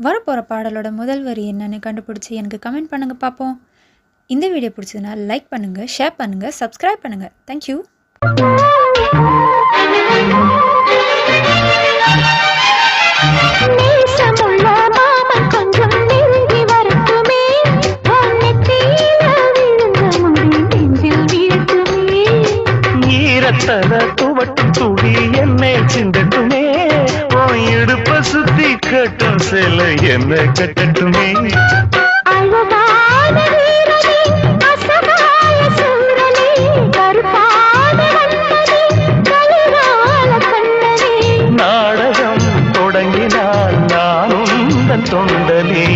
வரப்போகிற பாடலோட முதல் வரி என்னன்னு கண்டுபிடிச்சி எனக்கு கமெண்ட் பண்ணுங்கள் பார்ப்போம். இந்த வீடியோ பிடிச்சதுன்னா லைக் பண்ணுங்கள், ஷேர் பண்ணுங்கள், சப்ஸ்கிரைப் பண்ணுங்கள். தேங்க்யூ. துடி என்னை சிந்தட்டுமே, இடுப்ப சுத்தி கட்டும் சில என்ன கட்டட்டுமே. நாடகம் தொடங்கினால் நானும் தொண்டனே.